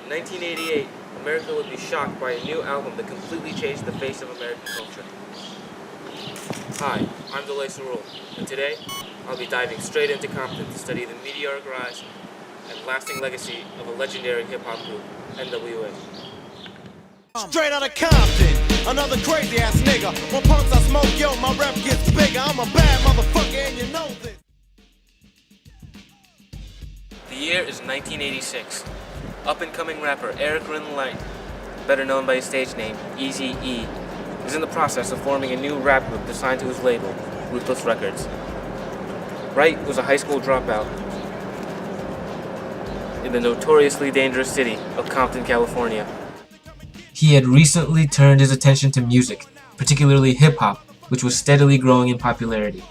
In 1988, America would be shocked by a new album that completely changed the face of American culture. Hi, I'm Delay Cerule, and today I'll be diving straight into Compton to study the meteoric rise and lasting legacy of a legendary hip-hop group, NWA. Straight out of Compton, another crazy ass nigga. When punks I smoke, yo, my rep gets bigger. I'm a bad motherfucker and you know this. The year is 1986. Up-and-coming rapper Eric Light, better known by his stage name Eazy-E, is in the process of forming a new rap group assigned to his label, Ruthless Records. Wright was a high school dropout in the notoriously dangerous city of Compton, California. He had recently turned his attention to music, particularly hip-hop, which was steadily growing in popularity.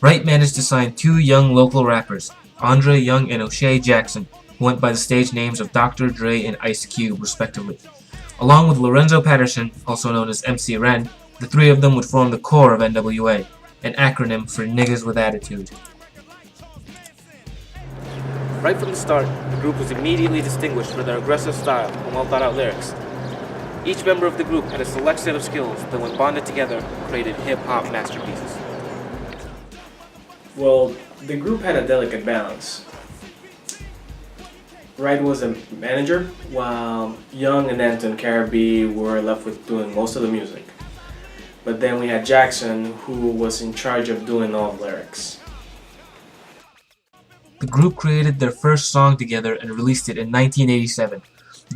Wright managed to sign two young local rappers, Andre Young and O'Shea Jackson, who went by the stage names of Dr. Dre and Ice Cube, respectively. Along with Lorenzo Patterson, also known as MC Ren, the three of them would form the core of NWA, an acronym for Niggas with Attitude. Right from the start, the group was immediately distinguished for their aggressive style and well-thought-out lyrics. Each member of the group had a select set of skills that, when bonded together, created hip-hop masterpieces. Well, the group had a delicate balance. Wright was a manager, while Young and Anton Carabee were left with doing most of the music. But then we had Jackson, who was in charge of doing all the lyrics. The group created their first song together and released it in 1987.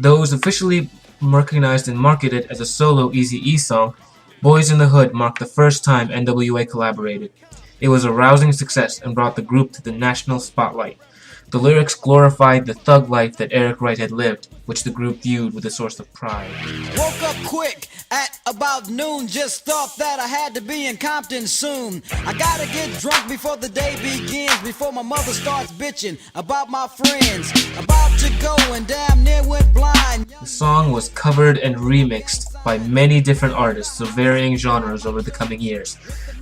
Though it was officially recognized and marketed as a solo Eazy-E song, Boys in the Hood marked the first time NWA collaborated. It was a rousing success and brought the group to the national spotlight. The lyrics glorified the thug life that Eric Wright had lived, which the group viewed with a source of pride. Woke up quick at about noon, just thought that I had to be in Compton soon. I gotta get drunk before the day begins, before my mother starts bitching about my friends. About to go and damn near went blind. The song was covered and remixed by many different artists of varying genres over the coming years.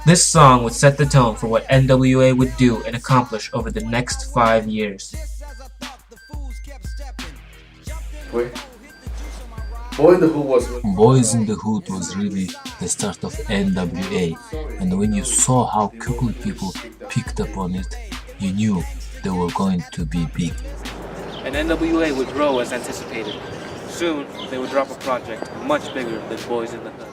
This song would set the tone for what NWA would do and accomplish over the next 5 years. Boys in the Hood was really the start of NWA, and when you saw how quickly people picked up on it, you knew they were going to be big. And NWA would grow as anticipated. Soon, they would drop a project much bigger than Boys in the Hood.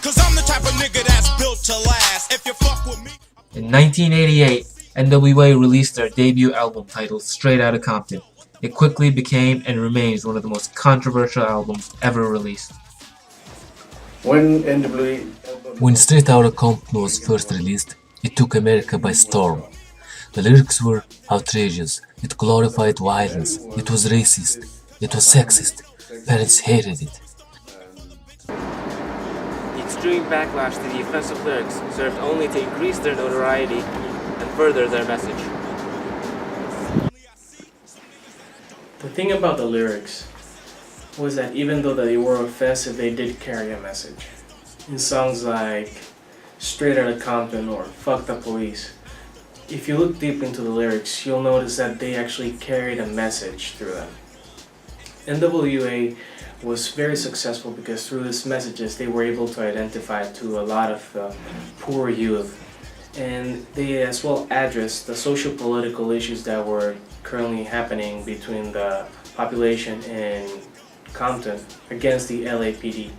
Cause I'm the type of nigga that's built to last. If you fuck with me. In 1988, NWA released their debut album titled Straight Outta Compton. It quickly became and remains one of the most controversial albums ever released. When Straight Outta Compton was first released, it took America by storm. The lyrics were outrageous, it glorified violence, it was racist, it was sexist, parents hated it. The extreme backlash to the offensive lyrics served only to increase their notoriety and further their message. The thing about the lyrics was that even though they were offensive, they did carry a message. In songs like Straight Outta Compton or Fuck the Police, if you look deep into the lyrics, you'll notice that they actually carried a message through them. NWA was very successful because through these messages they were able to identify to a lot of poor youth, and they as well addressed the social-political issues that were currently happening between the population in Compton against the LAPD.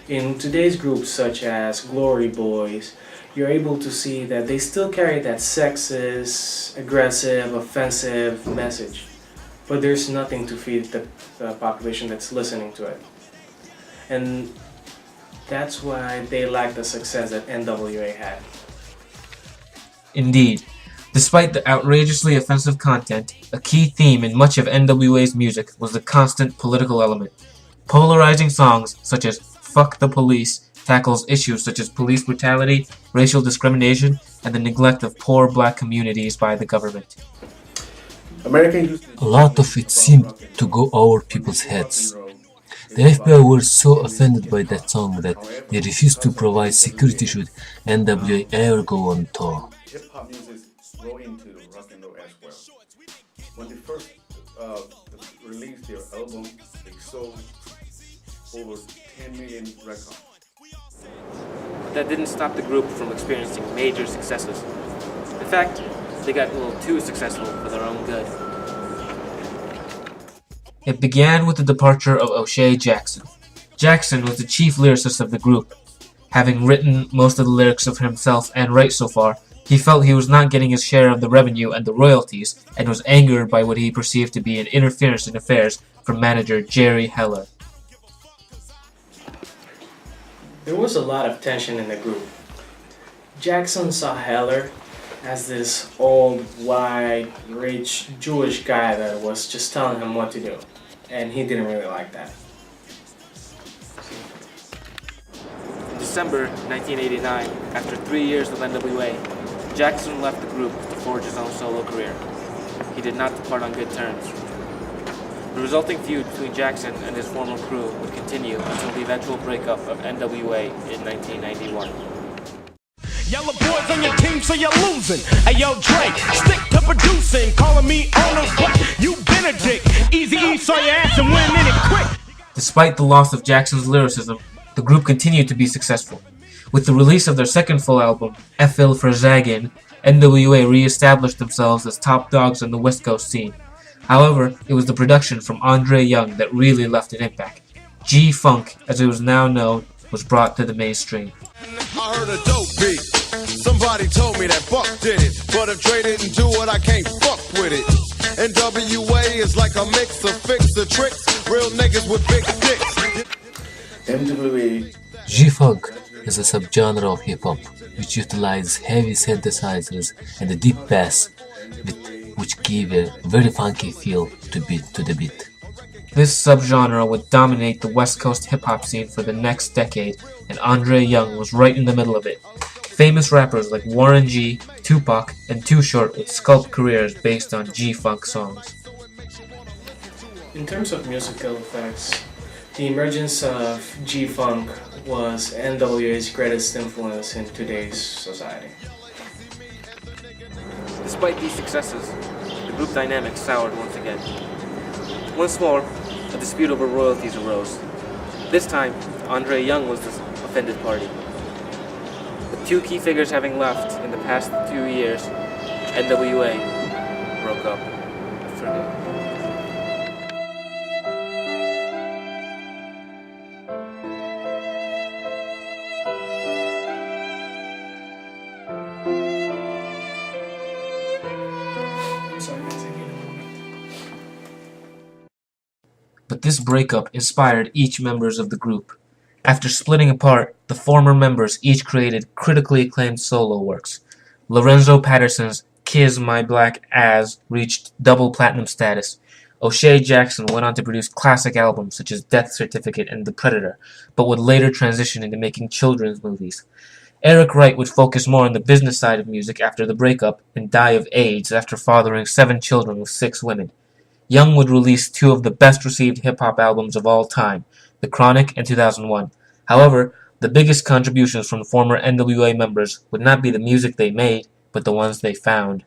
In today's groups such as Glory Boys, you're able to see that they still carry that sexist, aggressive, offensive message, but there's nothing to feed the population that's listening to it. And that's why they lack the success that NWA had. Indeed, despite the outrageously offensive content, a key theme in much of NWA's music was the constant political element. Polarizing songs such as Fuck the Police tackles issues such as police brutality, racial discrimination, and the neglect of poor black communities by the government. A lot of it seemed to go over people's heads. The FBI were so offended by that song that they refused to provide security should NWA ever go on tour. Hip-hop music go into rock and roll as well. When they first released their album, they sold over 10 million records. But that didn't stop the group from experiencing major successes. In fact, they got a little too successful for their own good. It began with the departure of O'Shea Jackson. Jackson was the chief lyricist of the group. Having written most of the lyrics of himself and Wright so far, he felt he was not getting his share of the revenue and the royalties, and was angered by what he perceived to be an interference in affairs from manager Jerry Heller. There was a lot of tension in the group. Jackson saw Heller as this old, white, rich Jewish guy that was just telling him what to do, and he didn't really like that. In December 1989, after 3 years of NWA, Jackson left the group to forge his own solo career. He did not depart on good terms. The resulting feud between Jackson and his former crew would continue until the eventual breakup of NWA in 1991. Yellow boys on your team, so you're losing. Hey yo, Drake, stick to producing. Calling me owner, but you been a dick. Easy saw your ass and went in it quick. Despite the loss of Jackson's lyricism, the group continued to be successful. With the release of their second full album, F.L. for Zaggin', NWA re-established themselves as top dogs on the West Coast scene. However, it was the production from Andre Young that really left an impact. G-Funk, as it was now known, was brought to the mainstream. I heard a dope beat. Somebody told me that Buck did it, but if Dre didn't do it, I can't fuck with it. NWA is like a mix of fixer tricks, real niggas with big dicks. NWA G-Funk is a subgenre of hip-hop which utilizes heavy synthesizers and a deep bass which give a very funky feel to the beat. This subgenre would dominate the West Coast hip-hop scene for the next decade, and Andre Young was right in the middle of it. Famous rappers like Warren G, Tupac, and Too Short would sculpt careers based on G-Funk songs. In terms of musical effects, the emergence of G-Funk was NWA's greatest influence in today's society. Despite these successes, the group dynamic soured once again. Once more, a dispute over royalties arose. This time, Andre Young was the offended party. With two key figures having left in the past 2 years, NWA broke up for good. But this breakup inspired each members of the group. After splitting apart, the former members each created critically acclaimed solo works. Lorenzo Patterson's Kiss My Black Ass reached double platinum status. O'Shea Jackson went on to produce classic albums such as Death Certificate and The Predator, but would later transition into making children's movies. Eric Wright would focus more on the business side of music after the breakup and die of AIDS after fathering 7 children with 6 women. Young would release 2 of the best-received hip-hop albums of all time, The Chronic and 2001. However, the biggest contributions from former NWA members would not be the music they made, but the ones they found.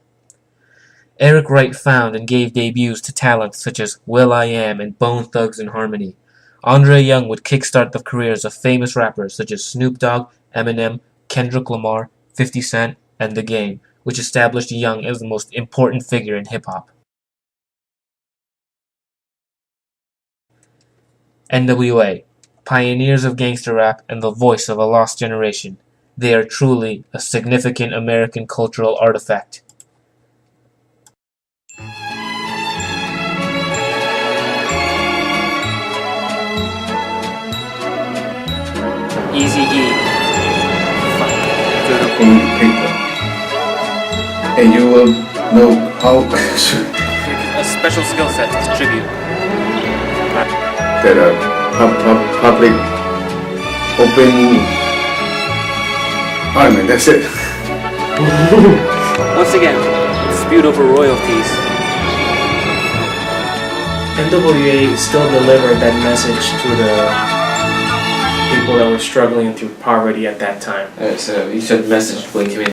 Eric Wright found and gave debuts to talent such as will.i.am and Bone Thugs and Harmony. Andre Young would kickstart the careers of famous rappers such as Snoop Dogg, Eminem, Kendrick Lamar, 50 Cent, and The Game, which established Young as the most important figure in hip-hop. NWA, pioneers of gangster rap and the voice of a lost generation. They are truly a significant American cultural artifact. Eazy-E. beautiful people, and you will know how A special skill set to contribute. that public open parliament. That's it. Once again, dispute over royalties. NWA still delivered that message to the people that were struggling through poverty at that time. Alright, so you said message way too many